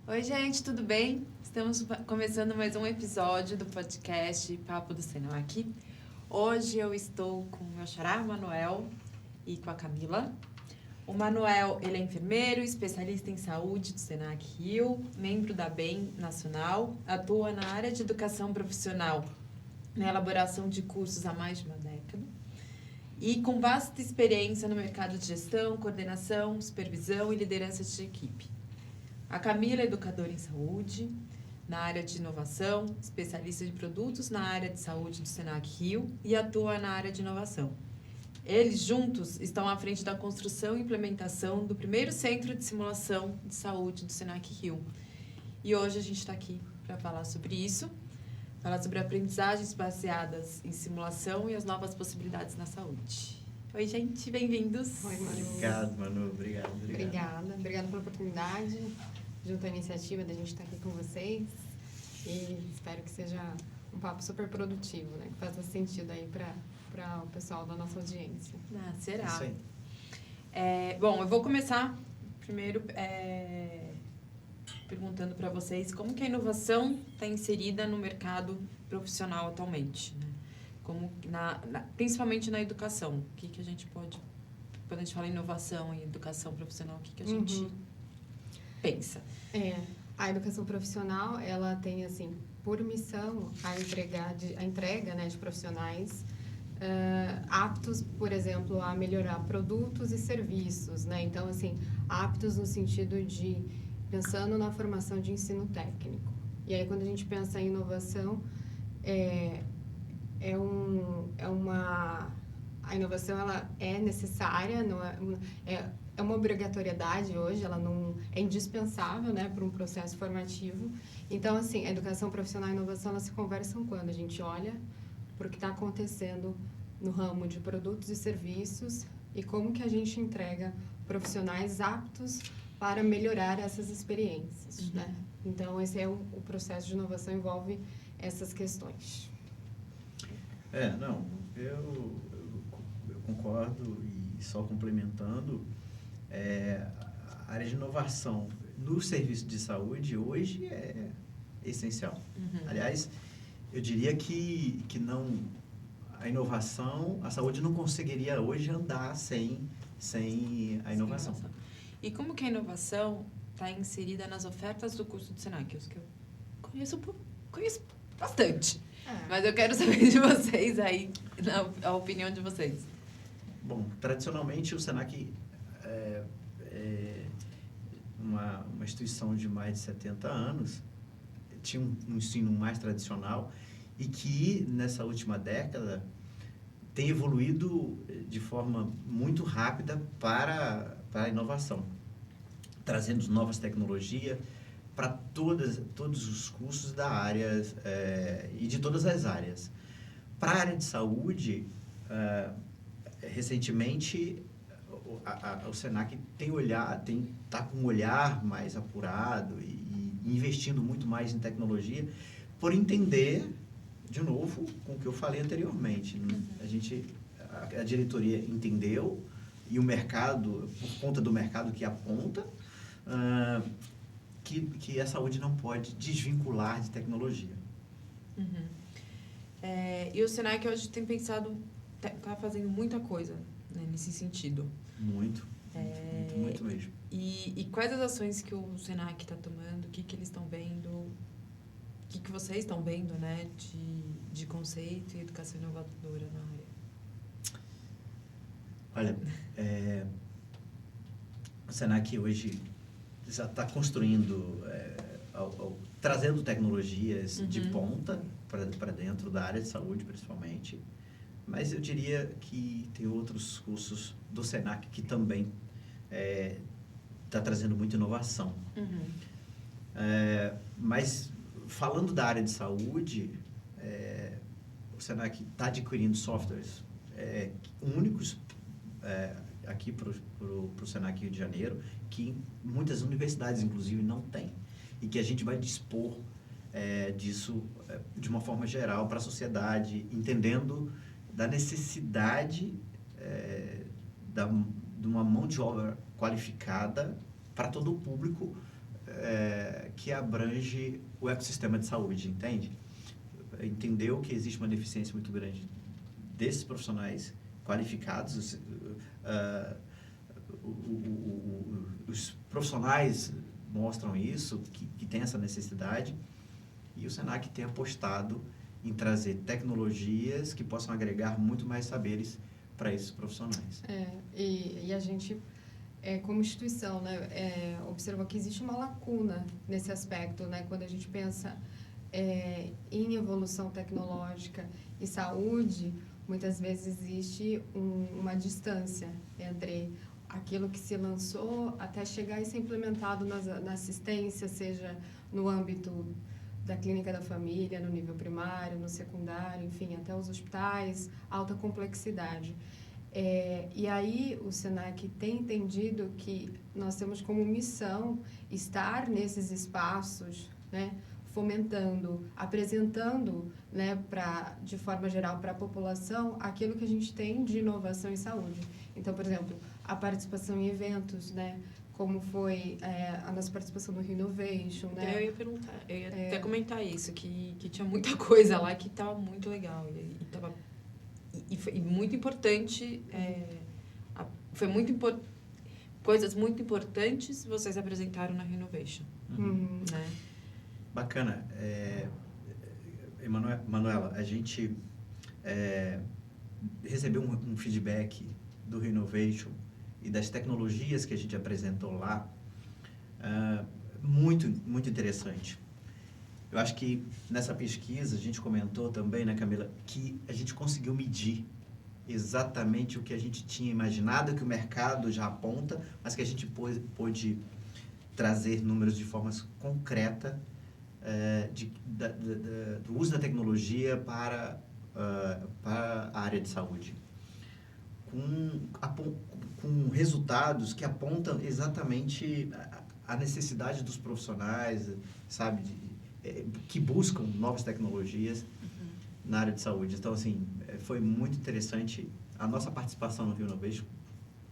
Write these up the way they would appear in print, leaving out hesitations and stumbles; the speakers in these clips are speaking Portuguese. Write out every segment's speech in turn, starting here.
Oi, gente, tudo bem? Estamos começando mais um episódio do podcast Papo do Senac. Hoje eu estou com o meu xará, Manuel, e com a Camila. O Manuel, ele é enfermeiro, especialista em saúde do Senac Rio, membro da BEM Nacional, atua na área de educação profissional, na elaboração de cursos há mais de uma década, e com vasta experiência no mercado de gestão, coordenação, supervisão e liderança de equipe. A Camila é educadora em saúde, na área de inovação, especialista de produtos na área de saúde do Senac Rio e atua na área de inovação. Eles juntos estão à frente da construção e implementação do primeiro centro de simulação de saúde do Senac Rio. E hoje a gente está aqui para falar sobre isso, falar sobre aprendizagens baseadas em simulação e as novas possibilidades na saúde. Oi, gente, bem-vindos. Oi, Manu. Obrigado, Manu. Obrigado. Obrigada pela oportunidade, junto à iniciativa da gente estar aqui com vocês. E espero que seja um papo super produtivo, né? Que faça sentido aí para o pessoal da nossa audiência. Ah, será? Isso aí. Bom, eu vou começar primeiro perguntando para vocês como que a inovação está inserida no mercado profissional atualmente, né? Como principalmente na educação. O que a gente pode... Quando a gente fala em inovação e educação profissional, o que a gente pensa? A educação profissional, ela tem, assim, por missão a entrega, né, de profissionais aptos, por exemplo, a melhorar produtos e serviços, né? Então, assim, aptos no sentido de pensando na formação de ensino técnico. E aí, quando a gente pensa em inovação, a inovação ela é necessária, não é uma obrigatoriedade hoje, ela não é indispensável, né, para um processo formativo. Então, assim, a educação profissional e a inovação elas se conversam quando a gente olha para o que está acontecendo no ramo de produtos e serviços e como que a gente entrega profissionais aptos para melhorar essas experiências, né? Então, esse é o processo de inovação, envolve essas questões. Eu concordo e só complementando, a área de inovação no serviço de saúde hoje é essencial. Aliás, eu diria que não, a inovação, a saúde não conseguiria hoje andar sem a inovação. E como que a inovação está inserida nas ofertas do curso do Senac? Os que eu conheço bastante. Mas eu quero saber de vocês aí, a opinião de vocês. Bom, tradicionalmente o Senac é uma instituição de mais de 70 anos, tinha um ensino mais tradicional e que nessa última década tem evoluído de forma muito rápida para a inovação, trazendo novas tecnologias para todos os cursos da área e de todas as áreas. Para a área de saúde, recentemente o Senac está com um olhar mais apurado e investindo muito mais em tecnologia, por entender, de novo, com o que eu falei anteriormente. A diretoria entendeu e o mercado, por conta do mercado que aponta, que a saúde não pode desvincular de tecnologia. E o Senac hoje tem pensado, está fazendo muita coisa, né, nesse sentido. Muito mesmo. E quais as ações que o Senac está tomando, o que eles estão vendo, o que vocês estão vendo, né, de conceito e educação inovadora na área? Olha, o Senac hoje já está construindo, trazendo tecnologias de ponta para dentro da área de saúde, principalmente. Mas eu diria que tem outros cursos do Senac que também está trazendo muita inovação. Mas, falando da área de saúde, o Senac está adquirindo softwares únicos aqui para o Senac Rio de Janeiro, que muitas universidades, inclusive, não têm. E que a gente vai dispor disso de uma forma geral para a sociedade, entendendo da necessidade de uma mão de obra qualificada para todo o público que abrange o ecossistema de saúde, entende? Entendeu que existe uma deficiência muito grande desses profissionais qualificados, os profissionais mostram isso, que tem essa necessidade, e o Senac tem apostado em trazer tecnologias que possam agregar muito mais saberes para esses profissionais. E a gente, como instituição, né, observou que existe uma lacuna nesse aspecto, né, quando a gente pensa em evolução tecnológica e saúde, muitas vezes existe uma distância entre aquilo que se lançou até chegar e ser implementado na assistência, seja no âmbito da clínica da família, no nível primário, no secundário, enfim, até os hospitais, alta complexidade. E aí o Senac tem entendido que nós temos como missão estar nesses espaços, né, fomentando, apresentando, né, de forma geral para a população aquilo que a gente tem de inovação em saúde. Então, por exemplo, a participação em eventos, né, como foi a nossa participação no Renovation, né? Eu ia perguntar, eu ia até comentar isso, que tinha muita coisa lá que estava muito legal e foi muito importante, coisas muito importantes vocês apresentaram na Renovation, né? Bacana. Manuela, a gente recebeu um feedback do Renovation e das tecnologias que a gente apresentou lá, muito, muito interessante. Eu acho que nessa pesquisa a gente comentou também, né, Camila, que a gente conseguiu medir exatamente o que a gente tinha imaginado, que o mercado já aponta, mas que a gente pôde trazer números de forma concreta do uso da tecnologia para a área de saúde. Com resultados que apontam exatamente a necessidade dos profissionais, sabe, que buscam novas tecnologias na área de saúde. Então, assim, foi muito interessante. A nossa participação no Renovation,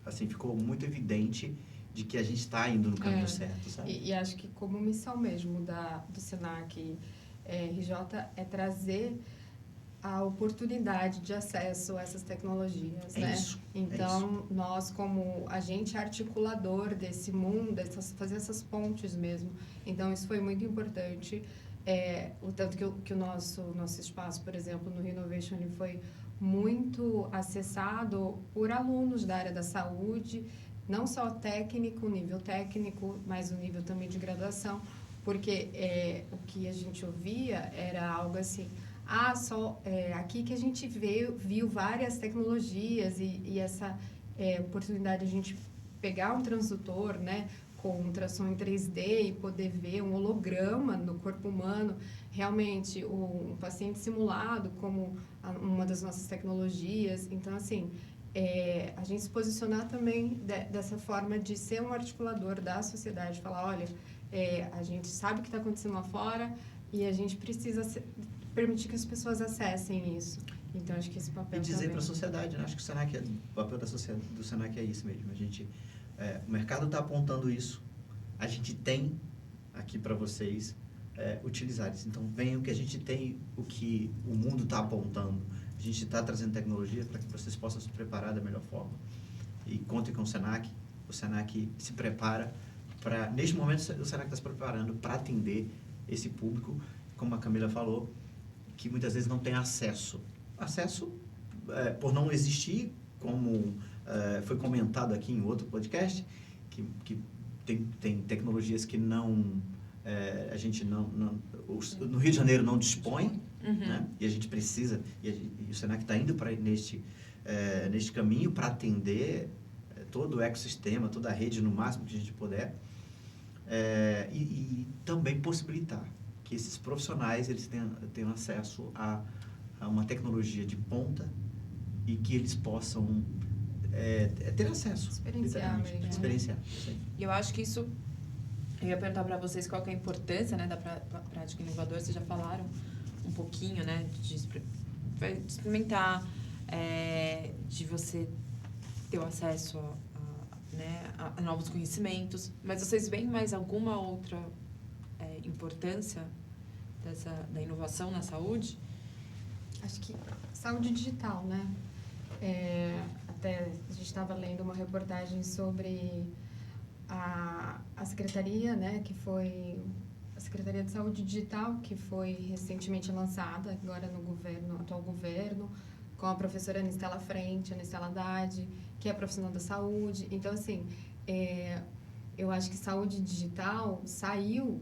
assim, ficou muito evidente de que a gente está indo no caminho certo, sabe? E acho que como missão mesmo do Senac RJ é trazer a oportunidade de acesso a essas tecnologias, né? Isso. Então, nós como agente articulador desse mundo, fazer essas pontes mesmo. Então, isso foi muito importante. O tanto que o nosso espaço, por exemplo, no Renovation, ele foi muito acessado por alunos da área da saúde, não só técnico, nível técnico, mas o nível também de graduação, porque o que a gente ouvia era algo assim, aqui que a gente viu várias tecnologias e essa oportunidade de a gente pegar um transdutor, né, com ultrassom em 3D e poder ver um holograma no corpo humano, realmente um paciente simulado como uma das nossas tecnologias. Então, assim, a gente se posicionar também dessa forma de ser um articulador da sociedade, falar, olha, a gente sabe o que está acontecendo lá fora e a gente precisa permitir que as pessoas acessem isso. Então, acho que esse papel e dizer para a também. sociedade, né? Acho que o papel do Senac é isso mesmo. O mercado está apontando isso. A gente tem aqui para vocês utilizar isso. Então, venham que a gente tem o que o mundo está apontando. A gente está trazendo tecnologia para que vocês possam se preparar da melhor forma. E contem com o Senac. O Senac se prepara para... Neste momento, o Senac está se preparando para atender esse público, como a Camila falou, que muitas vezes não tem acesso. Acesso por não existir, como foi comentado aqui em outro podcast, que tem tecnologias que a gente no Rio de Janeiro não dispõe, né? E a gente precisa, e o Senac está indo neste caminho para atender todo o ecossistema, toda a rede no máximo que a gente puder, e também possibilitar que esses profissionais eles tenham acesso a uma tecnologia de ponta e que eles possam ter acesso. Experienciar. E eu acho que isso... Eu ia perguntar para vocês qual que é a importância, né, da prática inovadora. Vocês já falaram um pouquinho, né, de experimentar, de você ter o acesso né, a novos conhecimentos. Mas vocês veem mais alguma outra importância da inovação na saúde? Acho que saúde digital, né? Até a gente estava lendo uma reportagem sobre a secretaria, né, que foi a Secretaria de Saúde Digital, que foi recentemente lançada agora no atual governo, com a professora Anistela Frente, Anistela Haddad, que é profissional da saúde. Então, assim, eu acho que saúde digital saiu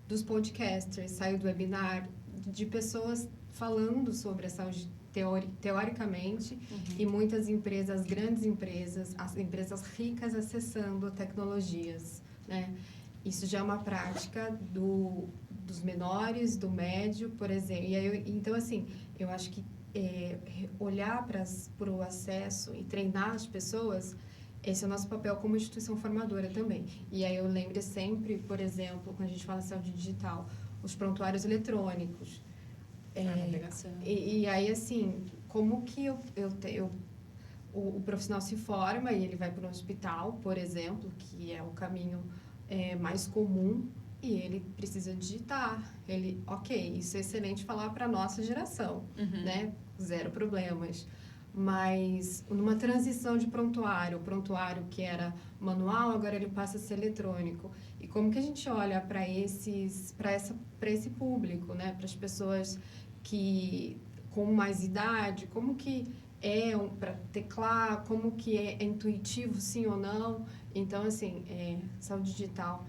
dos podcasters, saiu do webinar, de pessoas falando sobre a saúde teoricamente, e muitas empresas, grandes empresas, as empresas ricas acessando tecnologias, né? Isso já é uma prática dos menores, do médio, por exemplo. Então, assim, eu acho que olhar para o acesso e treinar as pessoas, esse é o nosso papel como instituição formadora também. E aí eu lembro sempre, por exemplo, quando a gente fala saúde digital, os prontuários eletrônicos. E aí, assim, como que o profissional se forma e ele vai para um hospital, por exemplo, que é o caminho mais comum, e ele precisa digitar. Isso é excelente falar para a nossa geração, né? Zero problemas. Mas numa transição de prontuário, o prontuário que era manual, agora ele passa a ser eletrônico. E como que a gente olha para esse público, né? Para as pessoas que com mais idade, como que para teclar, como que é intuitivo, sim ou não. Então, assim, saúde digital,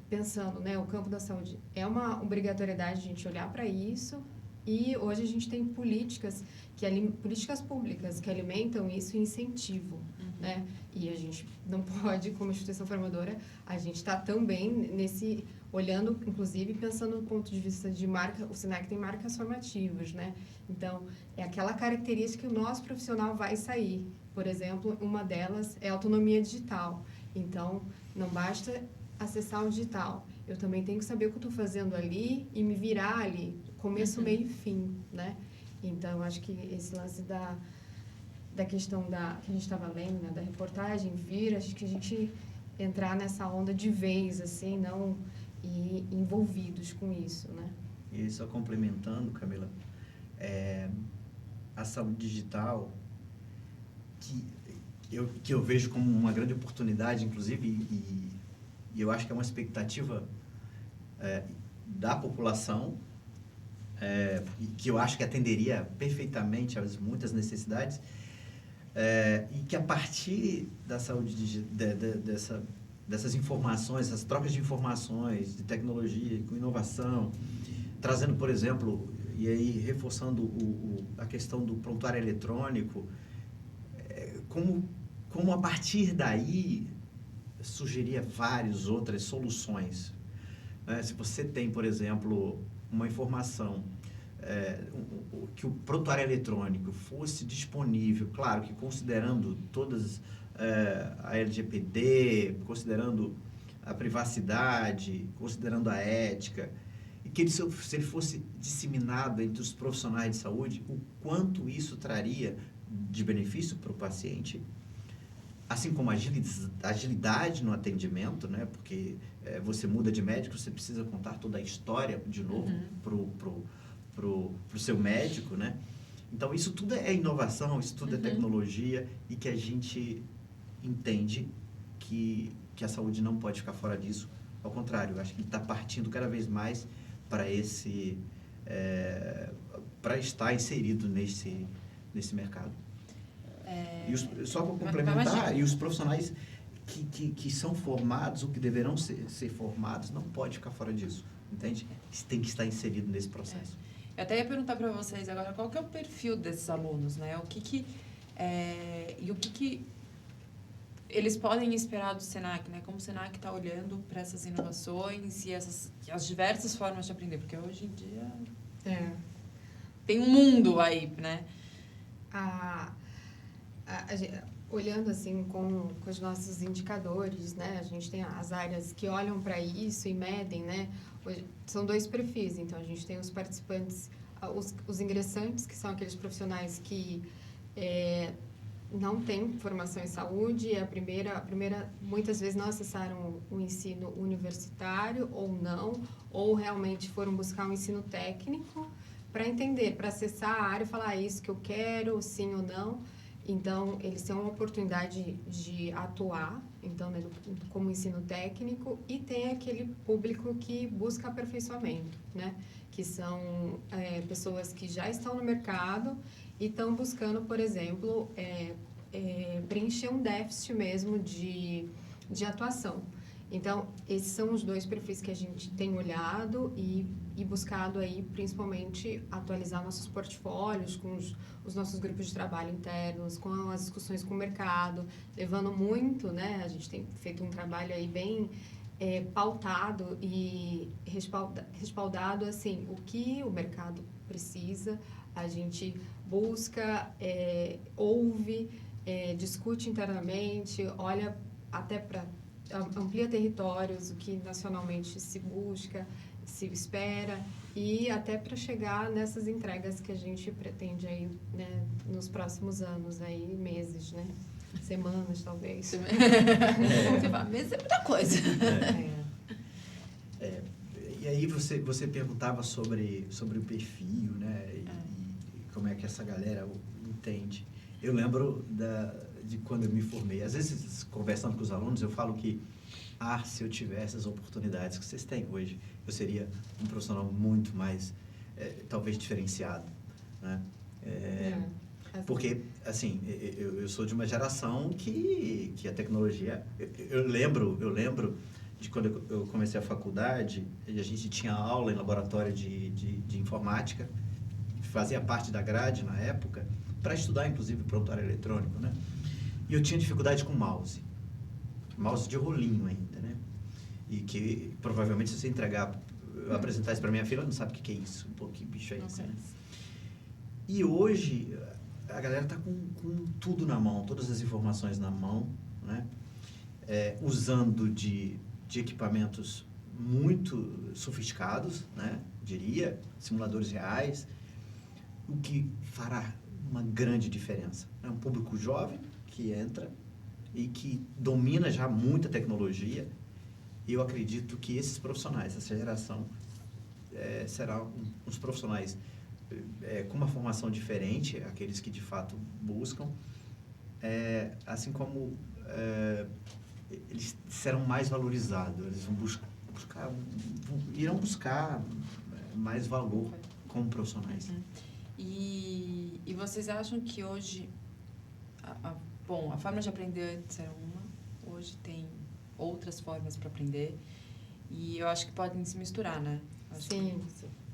pensando, né, o campo da saúde, é uma obrigatoriedade a gente olhar para isso, e hoje a gente tem políticas públicas que alimentam isso e incentivam, né? E a gente não pode, como instituição formadora, a gente está também olhando, inclusive, pensando do ponto de vista de marca, o SENAC tem marcas formativas, né? Então, é aquela característica que o nosso profissional vai sair. Por exemplo, uma delas é a autonomia digital. Então, não basta acessar o digital. Eu também tenho que saber o que eu estou fazendo ali e me virar ali, começo, meio e fim, né? Então, acho que esse lance da questão que a gente estava lendo, né, da reportagem, acho que a gente entrar nessa onda de vez, assim, não ir envolvidos com isso, né? E só complementando, Camila, a saúde digital, que eu vejo como uma grande oportunidade, inclusive, e eu acho que é uma expectativa da população, que eu acho que atenderia perfeitamente às muitas necessidades, e que a partir da saúde dessas informações, essas trocas de informações, de tecnologia, com inovação, trazendo, por exemplo, e aí reforçando a questão do prontuário eletrônico, como a partir daí sugeria várias outras soluções. Se você tem, por exemplo, uma informação, que o prontuário eletrônico fosse disponível, claro que considerando todas a LGPD, considerando a privacidade, considerando a ética, e que se ele fosse disseminado entre os profissionais de saúde, o quanto isso traria de benefício para o paciente, assim como agilidade no atendimento, né? Porque você muda de médico, você precisa contar toda a história de novo pro seu médico, né? Então, isso tudo é inovação, isso tudo é tecnologia, e que a gente entende que a saúde não pode ficar fora disso. Ao contrário, eu acho que está partindo cada vez mais para para estar inserido nesse mercado. Só para complementar, e os profissionais que são formados, ou que deverão ser formados, não pode ficar fora disso, entende? Tem que estar inserido nesse processo. Eu até ia perguntar para vocês agora, qual que é o perfil desses alunos, né? O que eles podem esperar do SENAC, né? Como o SENAC está olhando para essas inovações e as diversas formas de aprender, porque hoje em dia tem um mundo aí, né? Olhando assim com os nossos indicadores, né? A gente tem as áreas que olham para isso e medem, né? São dois perfis. Então, a gente tem os participantes, os ingressantes, que são aqueles profissionais que não têm formação em saúde, e a primeira, muitas vezes não acessaram o ensino universitário ou não, ou realmente foram buscar um ensino técnico para entender, para acessar a área e falar, isso que eu quero, sim ou não. Então, eles têm uma oportunidade de atuar, então, né, como ensino técnico, e tem aquele público que busca aperfeiçoamento, né? Que são pessoas que já estão no mercado e estão buscando, por exemplo, preencher um déficit mesmo de atuação. Então, esses são os dois perfis que a gente tem olhado e buscado aí, principalmente, atualizar nossos portfólios com os nossos grupos de trabalho internos, com as discussões com o mercado, levando muito, né? A gente tem feito um trabalho aí bem pautado e respaldado, assim, o que o mercado precisa, a gente busca, ouve, discute internamente, olha até para amplia territórios, o que nacionalmente se busca, se espera, e até para chegar nessas entregas que a gente pretende aí, né, nos próximos anos, aí, meses, né? Semanas, talvez. Meses é muita coisa. E aí você perguntava sobre o perfil, né? E como é que essa galera entende. Eu lembro de quando eu me formei. Às vezes, conversando com os alunos, eu falo que, se eu tivesse as oportunidades que vocês têm hoje, eu seria um profissional muito mais, talvez, diferenciado, né? Porque, assim, eu sou de uma geração que a tecnologia... Eu lembro de quando eu comecei a faculdade, a gente tinha aula em laboratório de informática, fazia parte da grade na época, para estudar, inclusive, prontuário eletrônico, né? E eu tinha dificuldade com mouse de rolinho ainda, né? E que, provavelmente, se você apresentar isso para minha filha, ela não sabe o que é isso. Pô, que bicho é esse, né? E hoje, a galera está com tudo na mão, todas as informações na mão, né? Usando de equipamentos muito sofisticados, né? Diria, simuladores reais, o que fará uma grande diferença. É um público jovem que entra e que domina já muita tecnologia, e eu acredito que esses profissionais, essa geração, serão uns profissionais com uma formação diferente, aqueles que de fato buscam, assim como eles serão mais valorizados, eles vão irão buscar mais valor como profissionais. E vocês acham que hoje, a forma de aprender antes era uma, hoje tem outras formas para aprender, e eu acho que podem se misturar, né? Sim.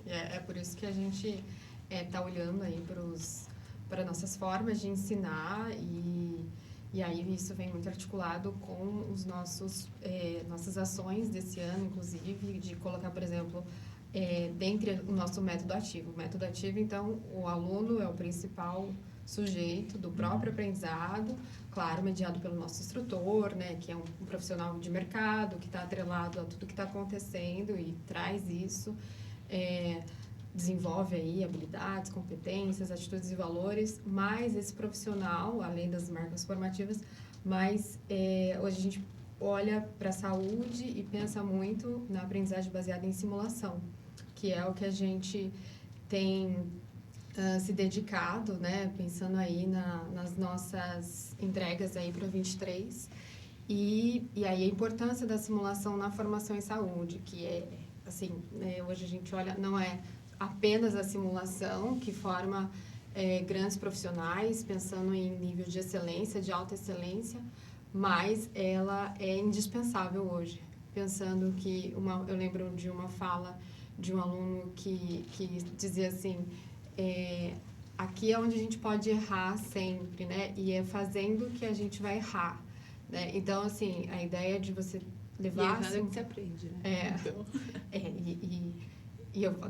É por isso que a gente está olhando aí para nossas formas de ensinar, e aí isso vem muito articulado com os nossas ações desse ano, inclusive, de colocar, por exemplo, dentre o nosso método ativo. O método ativo, então, o aluno é o principal sujeito do próprio aprendizado, claro, mediado pelo nosso instrutor, né, que é um profissional de mercado, que está atrelado a tudo que está acontecendo e traz isso, desenvolve aí habilidades, competências, atitudes e valores, mas esse profissional, além das marcas formativas, mas hoje a gente olha para a saúde e pensa muito na aprendizagem baseada em simulação, que é o que a gente tem se dedicado, né, pensando aí nas nossas entregas aí para 23, e aí a importância da simulação na formação em saúde, que assim, hoje a gente olha, não é apenas a simulação que forma grandes profissionais, pensando em nível de excelência, de alta excelência, mas ela é indispensável hoje, pensando que eu lembro de uma fala de um aluno que dizia assim, aqui é onde a gente pode errar sempre, né? E é fazendo que a gente vai errar, né? Então, assim, a ideia de você levar... E errando é que você aprende, né?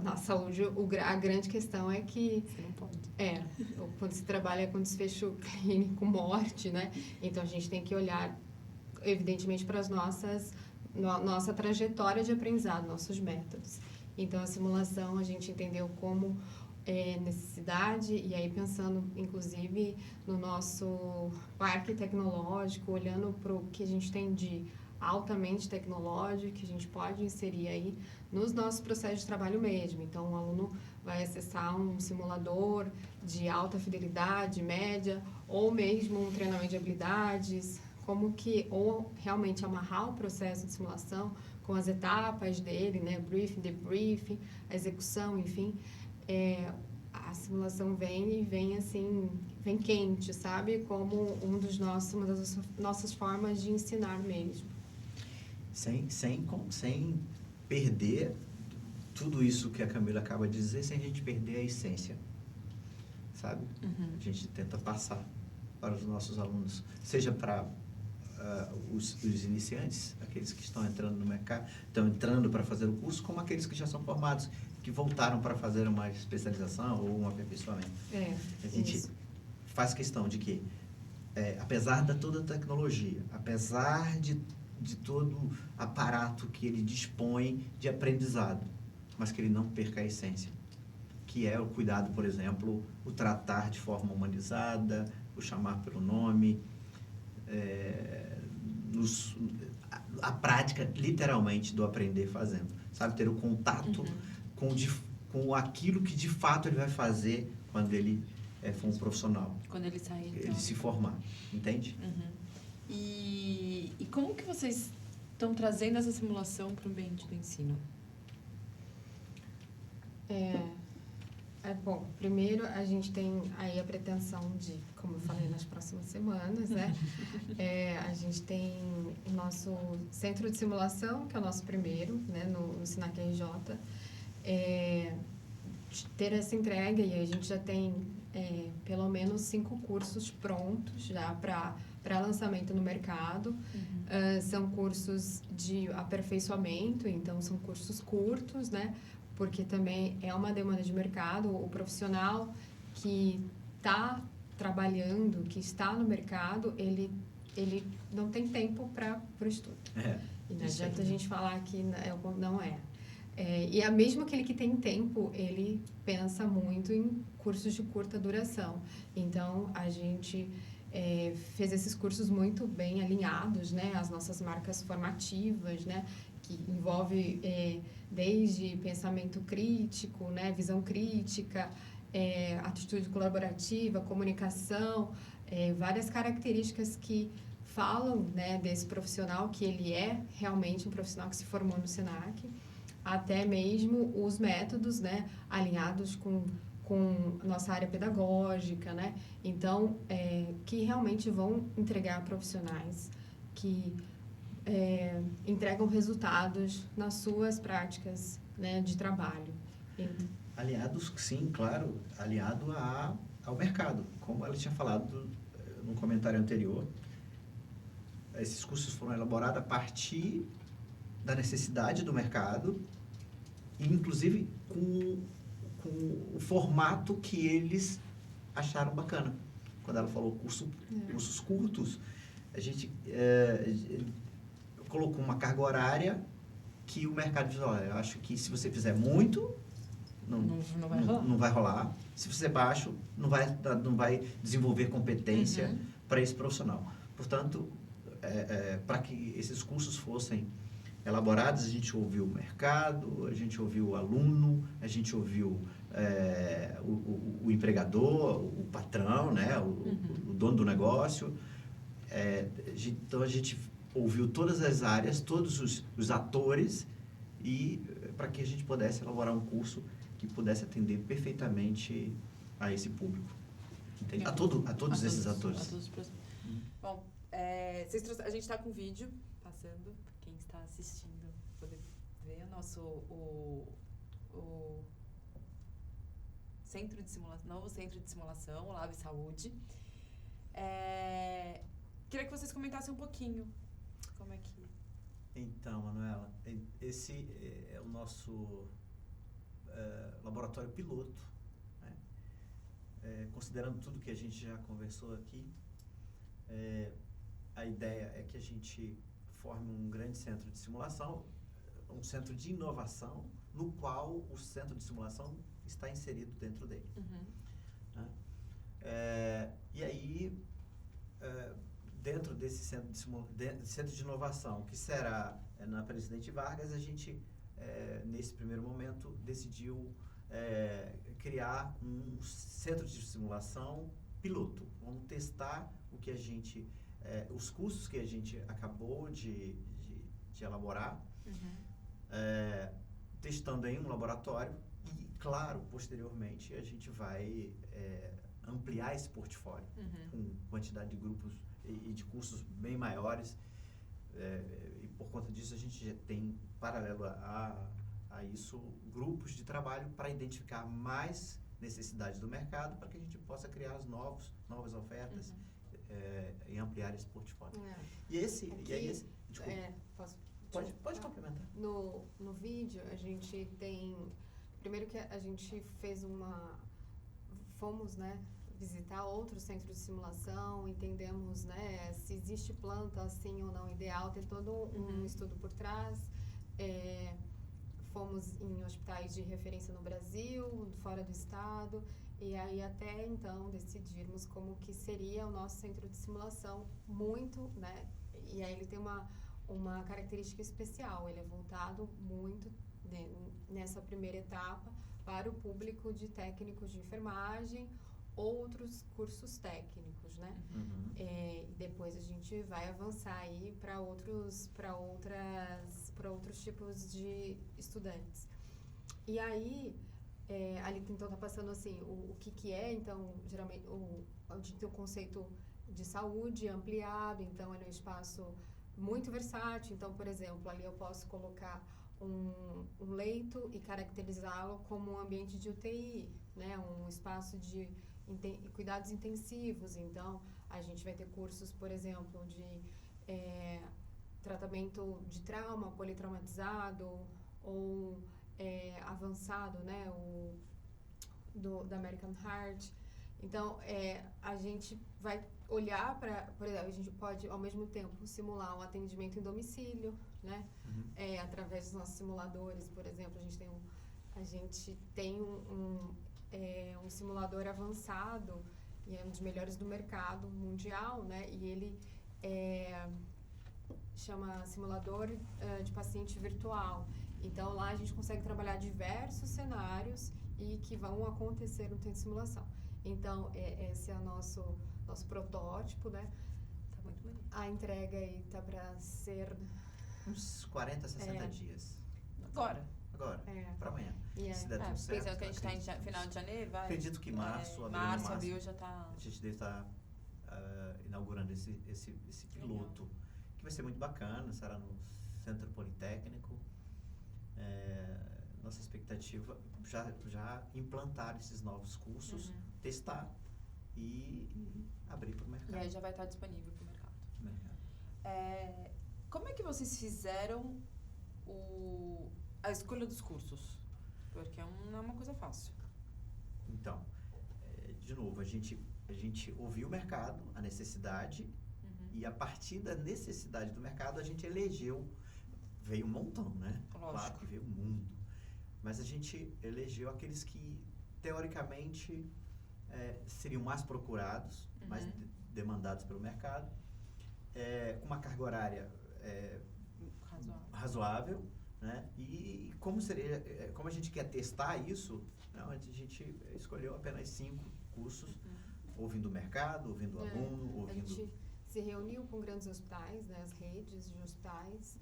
Na saúde, a grande questão é que... Você não pode. Quando se trabalha com desfecho clínico, morte, né? Então, a gente tem que olhar, evidentemente, para nossa trajetória de aprendizado, nossos métodos. Então, a simulação, a gente entendeu como necessidade, e aí pensando, inclusive, no nosso parque tecnológico, olhando para o que a gente tem de altamente tecnológico, que a gente pode inserir aí nos nossos processos de trabalho mesmo. Então, o aluno vai acessar um simulador de alta fidelidade, média, ou mesmo um treinamento de habilidades, ou realmente amarrar o processo de simulação com as etapas dele, né, briefing, debriefing, a execução, enfim, a simulação vem assim, vem quente, sabe, como uma das nossas formas de ensinar mesmo. Sem perder tudo isso que a Camila acaba de dizer, sem a gente perder a essência, sabe? A gente tenta passar para os nossos alunos, seja para os iniciantes, aqueles que estão entrando no mercado, estão entrando para fazer o curso, como aqueles que já são formados, que voltaram para fazer uma especialização ou um aperfeiçoamento. A gente faz questão de que, apesar de toda a tecnologia, apesar de todo o aparato que ele dispõe de aprendizado, mas que ele não perca a essência, que é o cuidado, por exemplo, o tratar de forma humanizada, o chamar pelo nome, a prática, literalmente, do aprender fazendo, sabe? Ter o contato com aquilo que, de fato, ele vai fazer quando ele for um profissional. Quando ele sair. Ele se formar, entende? E como que vocês estão trazendo essa simulação para o ambiente do ensino? Bom, primeiro a gente tem aí a pretensão de, como eu falei, nas próximas semanas, né? A gente tem o nosso centro de simulação, que é o nosso primeiro, né, no Senac RJ, ter essa entrega, e a gente já tem pelo menos 5 cursos prontos já para lançamento no mercado. São cursos de aperfeiçoamento, então são cursos curtos, né? Porque também é uma demanda de mercado. O profissional que está trabalhando, que está no mercado, ele não tem tempo para o estudo. E não adianta a gente falar que não é. E mesmo aquele que tem tempo, ele pensa muito em cursos de curta duração. Então, a gente fez esses cursos muito bem alinhados, né, às nossas marcas formativas, né, que envolve desde pensamento crítico, né, visão crítica, atitude colaborativa, comunicação, várias características que falam, né, desse profissional, que ele é realmente um profissional que se formou no Senac, até mesmo os métodos, né, alinhados com nossa área pedagógica, né? Então, que realmente vão entregar profissionais que entregam resultados nas suas práticas, né, de trabalho. Aliados, sim, claro, aliado ao mercado. Como ela tinha falado no comentário anterior, esses cursos foram elaborados a partir da necessidade do mercado, e inclusive com o formato que eles acharam bacana. Quando ela falou cursos curtos, a gente colocou uma carga horária que o mercado diz, olha, eu acho que se você fizer muito, não vai rolar. Se você fizer baixo, não vai desenvolver competência para esse profissional. Portanto, para que esses cursos fossem elaborados, a gente ouviu o mercado, a gente ouviu o aluno, a gente ouviu o empregador, o patrão, né, o dono do negócio. Então, a gente ouviu todas as áreas, todos os atores, e para que a gente pudesse elaborar um curso que pudesse atender perfeitamente a esse público. Entende? A todos esses atores. Bom, a gente está com vídeo passando, quem está assistindo poder ver o centro de simulação, novo centro de simulação, o Lab Saúde. Queria que vocês comentassem um pouquinho como é que... Então, Manuela, esse é o nosso laboratório piloto, né? Considerando tudo que a gente já conversou aqui, a ideia é que a gente forme um grande centro de simulação, um centro de inovação, no qual o centro de simulação está inserido dentro dele. Uhum. Né? E aí, dentro desse centro de inovação, que será na Presidente Vargas, a gente, nesse primeiro momento, decidiu criar um centro de simulação piloto. Vamos testar o que a gente, os cursos que a gente acabou de elaborar, testando em um laboratório e, claro, posteriormente a gente vai ampliar esse portfólio com quantidade de grupos e de cursos bem maiores, e por conta disso a gente já tem, paralelo a isso, grupos de trabalho para identificar mais necessidades do mercado para que a gente possa criar as novas ofertas e ampliar esse portfólio. E esse desculpa. Pode complementar. No vídeo, a gente tem... Primeiro que a gente fez fomos, né, visitar outros centros de simulação, entendemos, né, se existe planta assim ou não ideal, tem todo um estudo por trás. Fomos em hospitais de referência no Brasil, fora do estado, e aí até então decidirmos como que seria o nosso centro de simulação, muito, né, e aí ele tem uma característica especial, ele é voltado muito, né, nessa primeira etapa para o público de técnicos de enfermagem, outros cursos técnicos, né? Depois a gente vai avançar aí para outros tipos de estudantes. E aí, ali então tá passando assim, o que é, então, geralmente, a gente tem o conceito de saúde ampliado, então é um espaço muito versátil. Então, por exemplo, ali eu posso colocar um leito e caracterizá-lo como um ambiente de UTI, né? Um espaço de cuidados intensivos. Então, a gente vai ter cursos, por exemplo, de tratamento de trauma politraumatizado ou avançado, né? Da American Heart. Então, a gente vai olhar por exemplo, a gente pode, ao mesmo tempo, simular um atendimento em domicílio, né? Através dos nossos simuladores, por exemplo, a gente tem um simulador avançado, e é um dos melhores do mercado mundial, né? E ele chama simulador de paciente virtual. Então, lá a gente consegue trabalhar diversos cenários e que vão acontecer no tempo de simulação. Então, esse é o nosso protótipo, né? Tá muito bonito. A entrega aí tá para ser... Uns 40, 60 dias. Agora, para amanhã. Se der tudo pensando certo. que a gente está em final de janeiro, vai. Acredito que março, abril já está... A gente deve estar inaugurando esse piloto, legal, que vai ser muito bacana, será no Centro Politécnico. Nossa expectativa já implantar esses novos cursos, testar e abrir para o mercado. E aí já vai estar disponível para o mercado. Como é que vocês fizeram a escolha dos cursos? Porque não é uma coisa fácil. Então, de novo, a gente ouviu o mercado, a necessidade, e a partir da necessidade do mercado a gente elegeu, veio um montão, né? Lógico. Claro que veio o mundo, mas a gente elegeu aqueles que, teoricamente, seriam mais procurados, mais demandados pelo mercado, com uma carga horária razoável, né? E como a gente quer testar isso, a gente escolheu apenas 5 cursos, ouvindo o mercado, ouvindo o aluno, ouvindo... A gente se reuniu com grandes hospitais, né, as redes de hospitais,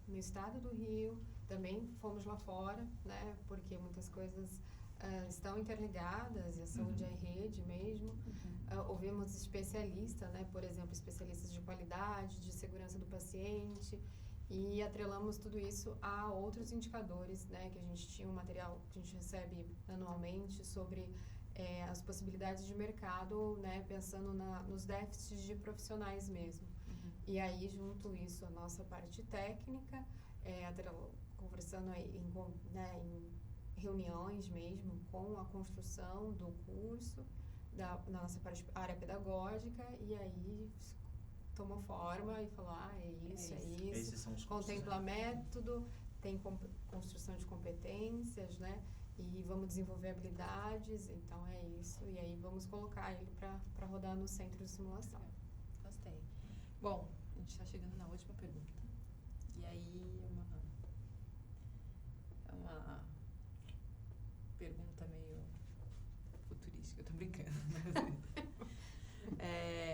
no estado do Rio, também fomos lá fora, né, porque muitas coisas estão interligadas, e a saúde é rede mesmo. Ouvimos especialistas, né, por exemplo, especialistas de qualidade, de segurança do paciente, e atrelamos tudo isso a outros indicadores, né, que a gente tinha um material que a gente recebe anualmente sobre as possibilidades de mercado, né, pensando nos déficits de profissionais mesmo. E aí, junto isso, a nossa parte técnica, conversando aí em reuniões mesmo com a construção do curso, na nossa área pedagógica, e aí tomou forma e falou, é isso. Esses são os cursos, contempla método, tem construção de competências, né? e vamos desenvolver habilidades, então é isso. E aí vamos colocar ele para rodar no centro de simulação. Gostei. Bom, a gente está chegando na última pergunta. E aí é uma pergunta meio futurística, eu tô brincando.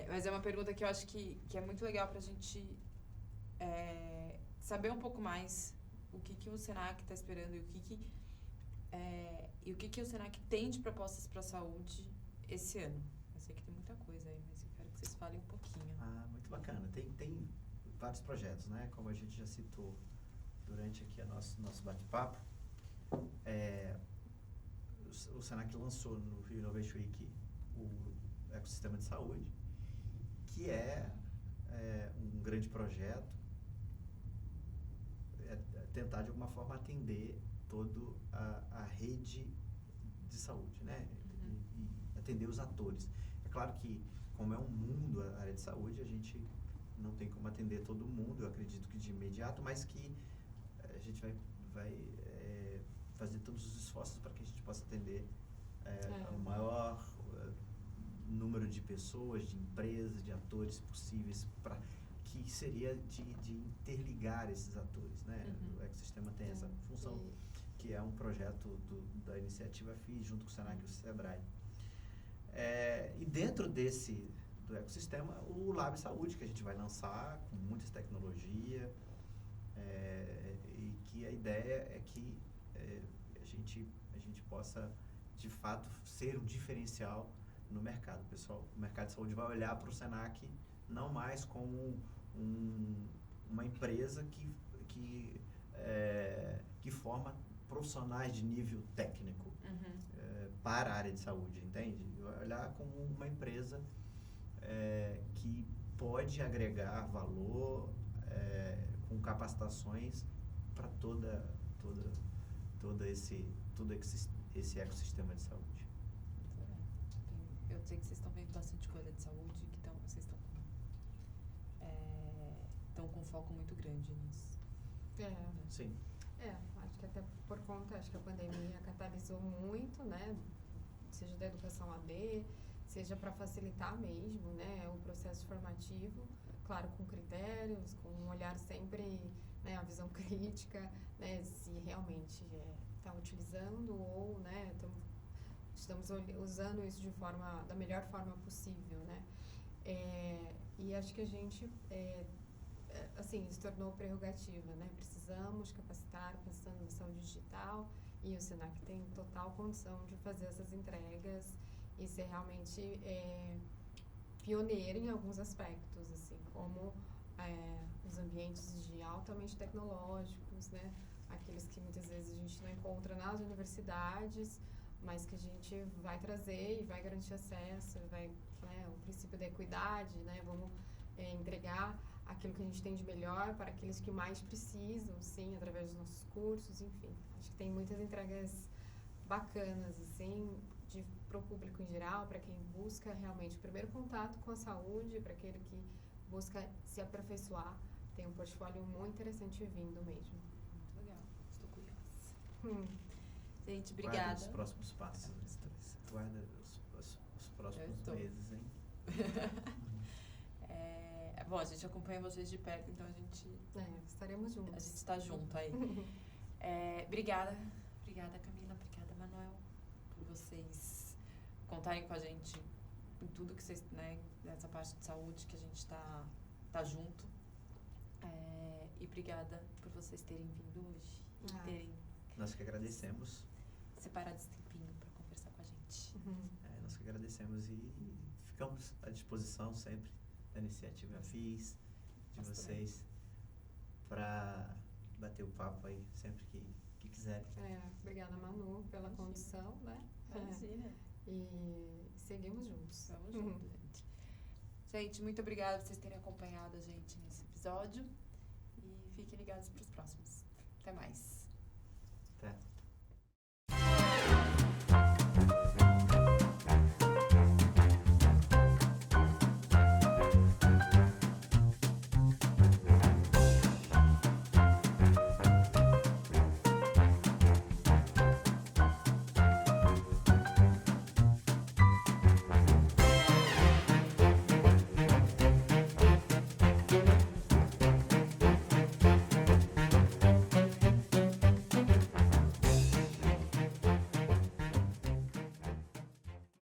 Mas é uma pergunta que eu acho que é muito legal para a gente saber um pouco mais o que o Senac está esperando e o que o Senac tem de propostas para a saúde esse ano. Eu sei que tem muita coisa aí, mas eu quero que vocês falem um pouquinho. Muito bacana. Tem vários projetos, né? Como a gente já citou durante aqui nosso bate-papo. O Senac lançou no Rio Innovation Week o ecossistema de saúde, que é um grande projeto, tentar de alguma forma atender toda a rede de saúde, né? E atender os atores. É claro que, como é um mundo a área de saúde, a gente não tem como atender todo mundo, eu acredito que de imediato, mas que a gente vai fazer todos os esforços para que a gente possa atender o maior número de pessoas, de empresas, de atores possíveis, que seria de interligar esses atores, né? O ecossistema tem essa função, que é um projeto da iniciativa FII, junto com o Senac e o Sebrae. E dentro do ecossistema, o Lab Saúde, que a gente vai lançar com muitas tecnologias, e que a ideia é que a gente possa, de fato, ser um diferencial no mercado. O mercado de saúde vai olhar para o Senac não mais como uma empresa que forma profissionais de nível técnico para a área de saúde, entende? Vai olhar como uma empresa que pode agregar valor com capacitações para todo esse ecossistema de saúde. Eu sei que vocês estão vendo bastante coisa de saúde, que vocês estão com um foco muito grande nisso. Sim. Acho que até por conta, acho que a pandemia catalisou muito, né? Seja da educação AD, seja para facilitar mesmo, né, o processo formativo, claro, com critérios, com um olhar sempre, né, a visão crítica, né, se realmente está utilizando ou, né, estamos usando isso da melhor forma possível, né? E acho que a gente assim, se tornou prerrogativa, né? Precisamos capacitar pensando na saúde digital e o Senac tem total condição de fazer essas entregas e ser realmente pioneiro em alguns aspectos, assim, como os ambientes de altamente tecnológicos, né? Aqueles que muitas vezes a gente não encontra nas universidades, mas que a gente vai trazer e vai garantir acesso, o princípio da equidade, né? Vamos entregar aquilo que a gente tem de melhor para aqueles que mais precisam, sim, através dos nossos cursos, enfim. Acho que tem muitas entregas bacanas, assim, para o público em geral, para quem busca realmente o primeiro contato com a saúde, para aquele que busca se aperfeiçoar. Tem um portfólio muito interessante vindo mesmo. Muito legal, estou curiosa. Gente, obrigada. Guarda os próximos passos, guarda os próximos meses, hein? Bom, a gente acompanha vocês de perto, então a gente... estaremos juntos. A gente está junto aí. Obrigada, Camila, obrigada, Manuel, por vocês contarem com a gente em tudo que vocês, né, nessa parte de saúde que a gente tá junto. E obrigada por vocês terem vindo hoje e terem... Nós que agradecemos. Separado esse tempinho para conversar com a gente. Nós que agradecemos e ficamos à disposição sempre da iniciativa FIS, de vocês, para bater o papo aí sempre que quiserem. Obrigada, Manu, pela condição, né? Imagina. E seguimos juntos. Vamos juntos, gente. Gente, muito obrigada por vocês terem acompanhado a gente nesse episódio e fiquem ligados para os próximos. Até mais.